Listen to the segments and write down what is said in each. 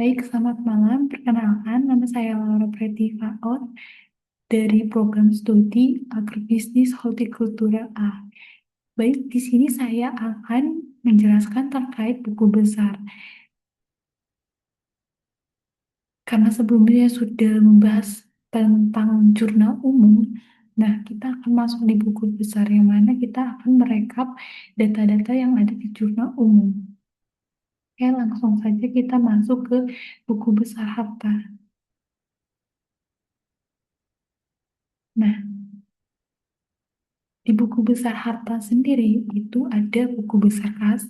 Baik, selamat malam. Perkenalkan, nama saya Laura Preti Faot dari program studi Agribisnis Hortikultura A. Baik, di sini saya akan menjelaskan terkait buku besar. Karena sebelumnya sudah membahas tentang jurnal umum, nah kita akan masuk di buku besar yang mana kita akan merekap data-data yang ada di jurnal umum. Oke, langsung saja kita masuk ke buku besar harta. Nah, di buku besar harta sendiri itu ada buku besar kas,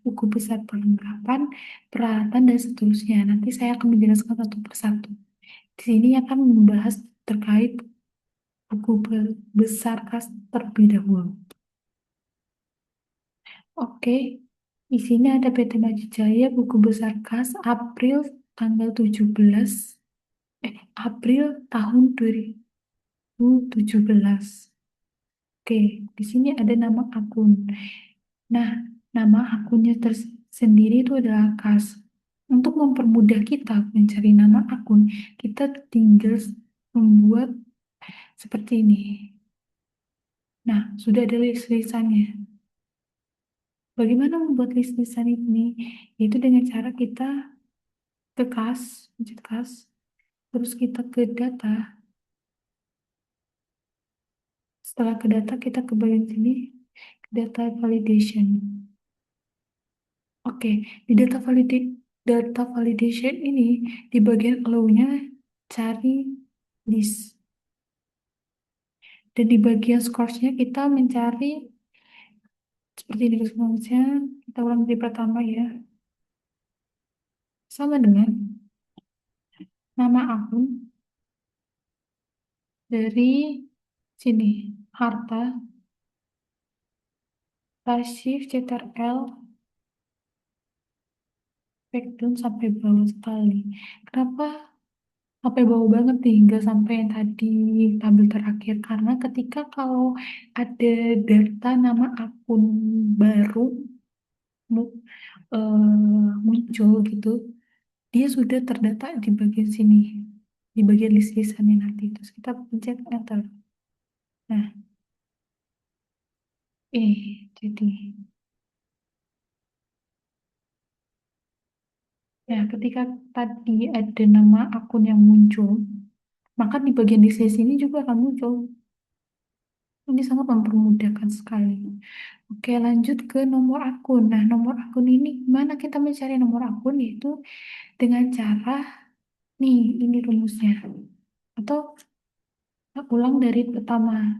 buku besar perlengkapan, peralatan, dan seterusnya. Nanti saya akan menjelaskan satu persatu. Di sini akan membahas terkait buku besar kas terlebih dahulu. Oke, di sini ada PT Maju Jaya buku besar kas April tanggal 17, April tahun 2017. Oke, di sini ada nama akun. Nah, nama akunnya tersendiri itu adalah kas. Untuk mempermudah kita mencari nama akun, kita tinggal membuat seperti ini. Nah, sudah ada list-listannya. Bagaimana membuat list-listan ini? Yaitu dengan cara kita ke kas, pencet kas, terus kita ke data. Setelah ke data, kita ke bagian sini, ke data validation. Oke, di data validation ini di bagian allow-nya cari list. Dan di bagian scores-nya kita mencari seperti ini semuanya. Kita ulang dari pertama ya. Sama dengan nama akun dari sini. Harta, pasif, CTRL, background sampai bawah sekali. Kenapa sampai bawah banget nih, nggak sampai yang tadi tabel terakhir? Karena ketika kalau ada data nama akun baru mu- muncul gitu, dia sudah terdata di bagian sini, di bagian list-listannya nanti. Terus kita pencet enter. Nah, jadi, ya ketika tadi ada nama akun yang muncul, maka di bagian list-list ini juga akan muncul. Ini sangat mempermudahkan sekali. Oke, lanjut ke nomor akun. Nah, nomor akun ini, gimana kita mencari nomor akun? Yaitu dengan cara, nih, ini rumusnya. Atau ulang dari pertama.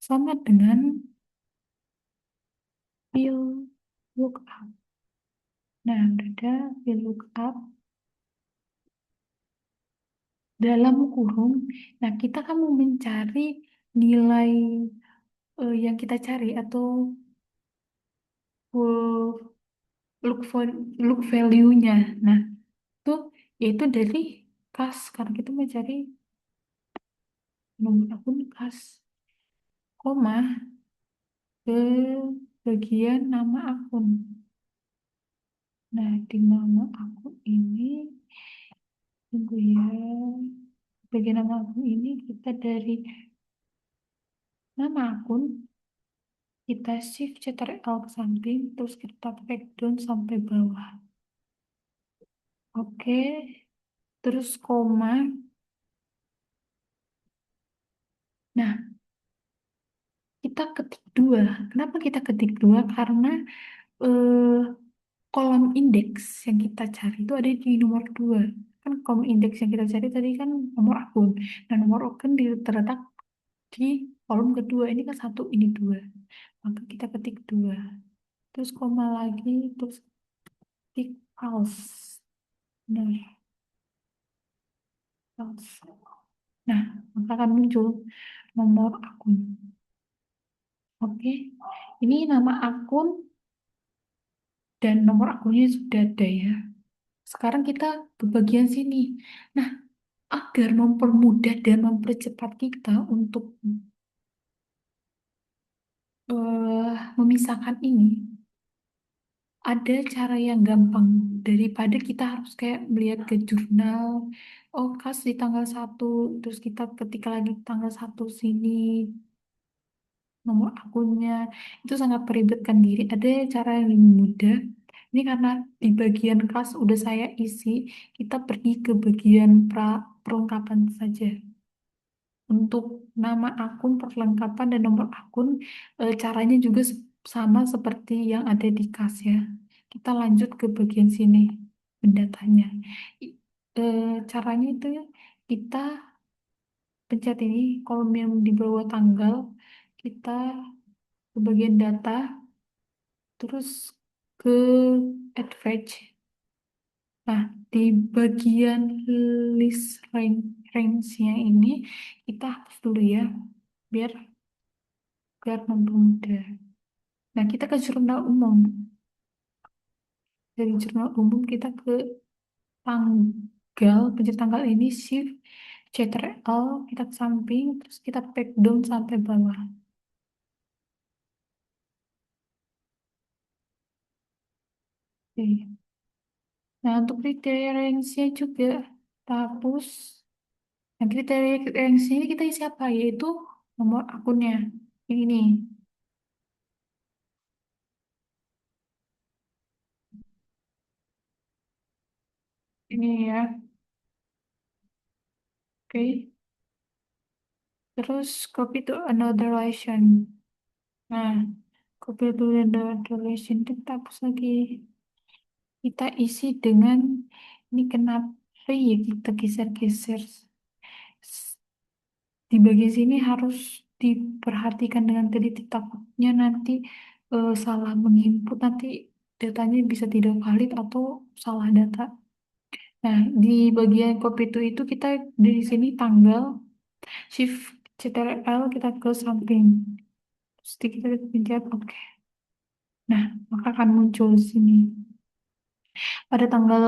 Sama dengan fill lookup. Nah, udah ada fill lookup dalam kurung. Nah, kita kan mau mencari nilai yang kita cari atau full look value-nya. Nah, itu yaitu dari kas karena kita mencari nomor akun kas, koma ke bagian nama akun. Nah, di nama akun ini, tunggu ya, bagian nama akun ini kita dari nama akun, kita shift CTRL ke samping, terus kita backdown sampai bawah. Oke, terus koma. Nah, kita ketik dua. Kenapa kita ketik dua? Karena eh, kolom indeks yang kita cari itu ada di nomor dua. Kan kolom indeks yang kita cari tadi kan nomor akun. Nah, nomor akun terletak di kolom kedua. Ini kan satu, ini dua. Maka kita ketik dua. Terus koma lagi, terus ketik false. Nah, false. Nah, maka akan muncul nomor akun. Oke, ini nama akun dan nomor akunnya sudah ada ya. Sekarang kita ke bagian sini. Nah, agar mempermudah dan mempercepat kita untuk memisahkan ini, ada cara yang gampang daripada kita harus kayak melihat ke jurnal. Oh, kas di tanggal 1, terus kita ketik lagi tanggal 1 sini, nomor akunnya. Itu sangat meribetkan diri. Ada cara yang lebih mudah. Ini karena di bagian kas udah saya isi, kita pergi ke bagian perlengkapan saja. Untuk nama akun, perlengkapan, dan nomor akun, caranya juga sama seperti yang ada di kas ya. Kita lanjut ke bagian sini, pendatanya. I- Caranya itu kita pencet ini, kolom yang di bawah tanggal, kita ke bagian data, terus ke advantage. Nah, di bagian list range-nya ini, kita hapus dulu ya, biar biar mempermudah. Nah, kita ke jurnal umum. Dari jurnal umum kita ke tanggal, pencet tanggal ini, shift, Ctrl, kita ke samping, terus kita back down sampai bawah. Oke. Nah, untuk kriteria range-nya juga kita hapus. Nah, kriteria range ini kita isi apa? Yaitu nomor akunnya. Ini nih. Ini ya. Oke. Terus copy to another relation. Nah, copy to another relation itu kita hapus lagi. Kita isi dengan ini kenapa ya kita geser-geser. Di bagian sini harus diperhatikan dengan teliti, takutnya nanti salah menginput, nanti datanya bisa tidak valid atau salah data. Nah, di bagian copy to itu kita di sini tanggal, shift Ctrl, kita ke samping, terus kita pencet oke. Nah, maka akan muncul di sini pada tanggal,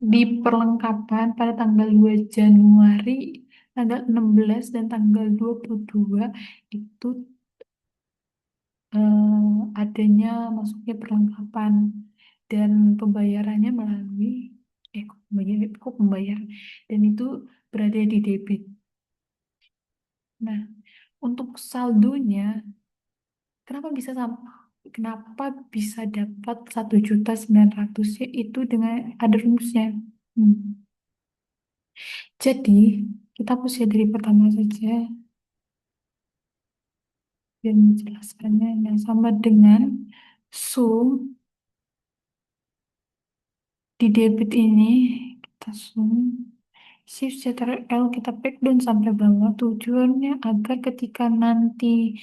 di perlengkapan pada tanggal 2 Januari, tanggal 16 dan tanggal 22 itu adanya masuknya perlengkapan, dan pembayarannya melalui kok pembayar, dan itu berada di debit. Nah, untuk saldonya, kenapa bisa kenapa bisa dapat 1.900.000 ya, itu dengan ada rumusnya. Hmm. Jadi kita hapus ya dari pertama saja biar menjelaskannya. Nah, sama dengan sum di debit ini, kita sum, shift Ctrl, kita back down sampai bawah, tujuannya agar ketika nanti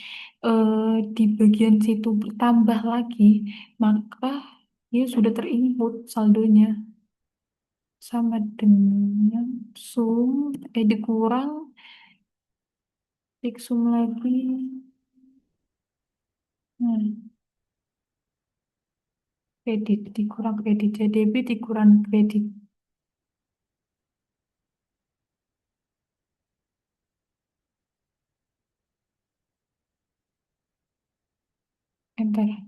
di bagian situ bertambah lagi, maka dia sudah terinput saldonya. Sama dengan sum, dikurang, tik sum lagi. Nah, kredit dikurang kredit, jadi debit dikurang kredit. Enter,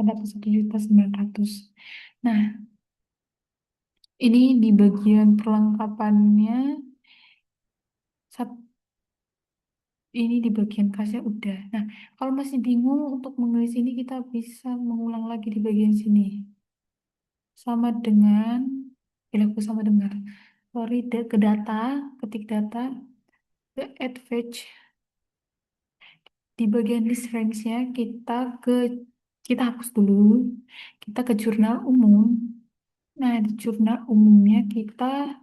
ada 1.900.000. Nah, ini di bagian perlengkapannya, ini di bagian kasnya udah. Nah, kalau masih bingung untuk menulis ini, kita bisa mengulang lagi di bagian sini. Sama dengan, aku sama dengan, sorry, ke data, ketik data, ke add fetch, di bagian list range-nya kita hapus dulu, kita ke jurnal umum. Nah, di jurnal umumnya kita,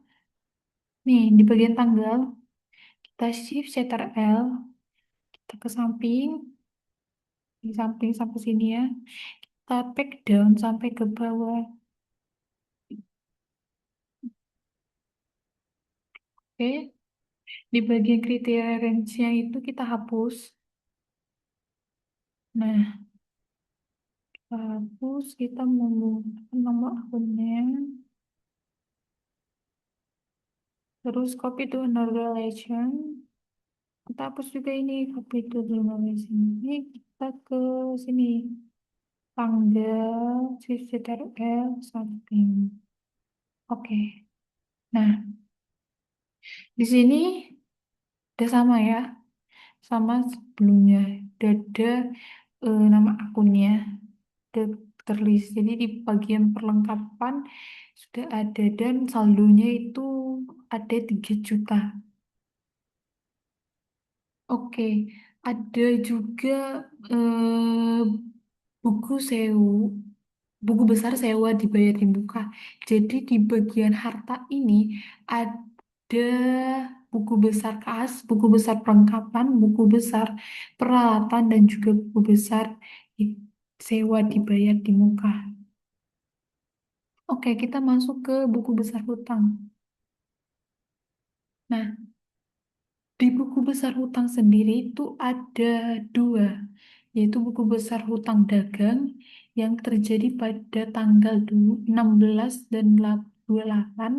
nih, di bagian tanggal, kita shift Ctrl, kita ke samping, di samping sampai sini ya. Kita back down sampai ke bawah. Oke, di bagian kriteria range-nya itu kita hapus. Nah, kita hapus, kita menggunakan nomor akunnya, terus copy to another relation. Kita hapus juga ini, copy to another relation. Ini kita ke sini. tanggal CCTRL samping. Oke. Nah, di sini udah sama ya, sama sebelumnya. Udah ada nama akunnya, udah terlist. Jadi di bagian perlengkapan sudah ada dan saldonya itu ada 3 juta. Oke, ada juga eh, buku sewu, buku besar sewa dibayar di muka. Jadi di bagian harta ini ada buku besar kas, buku besar perlengkapan, buku besar peralatan, dan juga buku besar i- sewa dibayar di muka. Oke, kita masuk ke buku besar hutang. Nah, di buku besar hutang sendiri itu ada dua, yaitu buku besar hutang dagang yang terjadi pada tanggal 16 dan 28,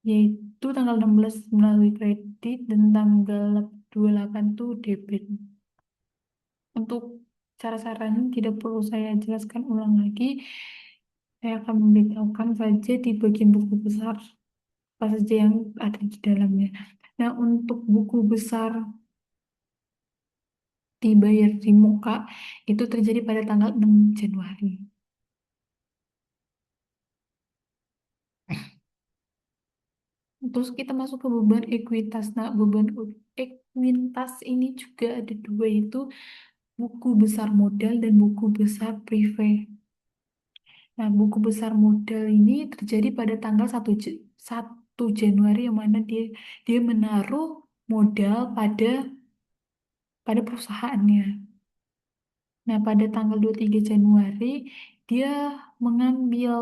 yaitu tanggal 16 melalui kredit dan tanggal 28 itu debit. Untuk cara-caranya tidak perlu saya jelaskan ulang lagi, saya akan memberitahukan saja di bagian buku besar apa saja yang ada di dalamnya. Nah, untuk buku besar dibayar di muka itu terjadi pada tanggal 6 Januari. Terus kita masuk ke beban ekuitas. Nah, beban ekuitas ini juga ada dua, yaitu buku besar modal dan buku besar privé. Nah, buku besar modal ini terjadi pada tanggal 1 Januari, yang mana dia dia menaruh modal pada perusahaannya. Nah, pada tanggal 23 Januari dia mengambil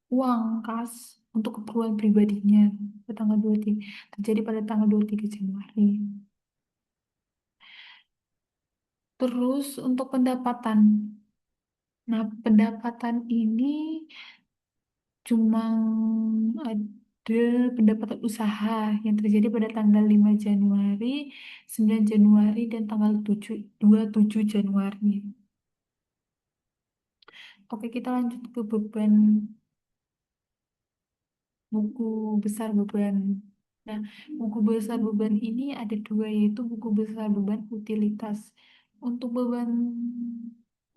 uang kas untuk keperluan pribadinya pada tanggal 23, terjadi pada tanggal 23 Januari. Terus untuk pendapatan. Nah, pendapatan ini cuma ada pendapatan usaha yang terjadi pada tanggal 5 Januari, 9 Januari, dan tanggal 27 Januari. Oke, kita lanjut ke beban buku besar beban. Nah, buku besar beban ini ada dua, yaitu buku besar beban utilitas. Untuk beban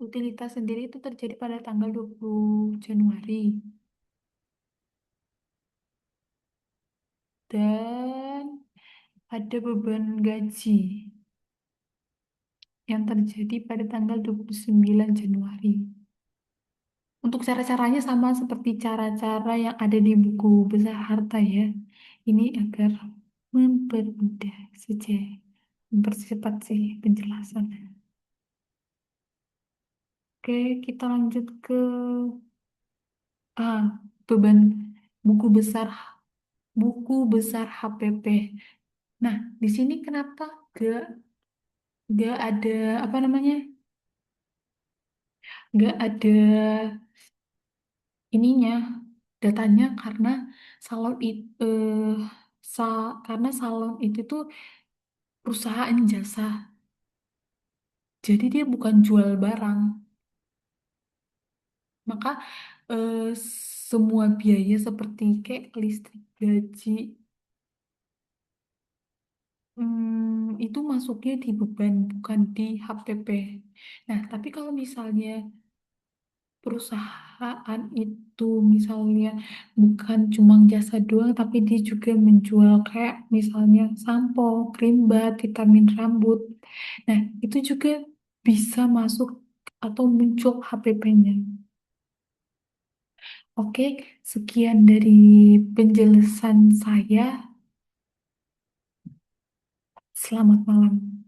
utilitas sendiri itu terjadi pada tanggal 20 Januari. Dan ada beban gaji yang terjadi pada tanggal 29 Januari. Untuk cara-caranya sama seperti cara-cara yang ada di buku besar harta ya. Ini agar mempermudah saja, mempercepat sih penjelasan. Oke, kita lanjut ke ah, beban buku besar HPP. Nah, di sini kenapa gak gak ada apa namanya? Gak ada ininya datanya karena salon itu karena salon itu tuh perusahaan jasa. Jadi dia bukan jual barang. Maka eh, semua biaya seperti kayak listrik, gaji, itu masuknya di beban, bukan di HPP. Nah, tapi kalau misalnya perusahaan itu misalnya bukan cuma jasa doang, tapi dia juga menjual kayak misalnya sampo, krim bat, vitamin rambut. Nah, itu juga bisa masuk atau muncul HPP-nya. Oke, sekian dari penjelasan saya. Selamat malam.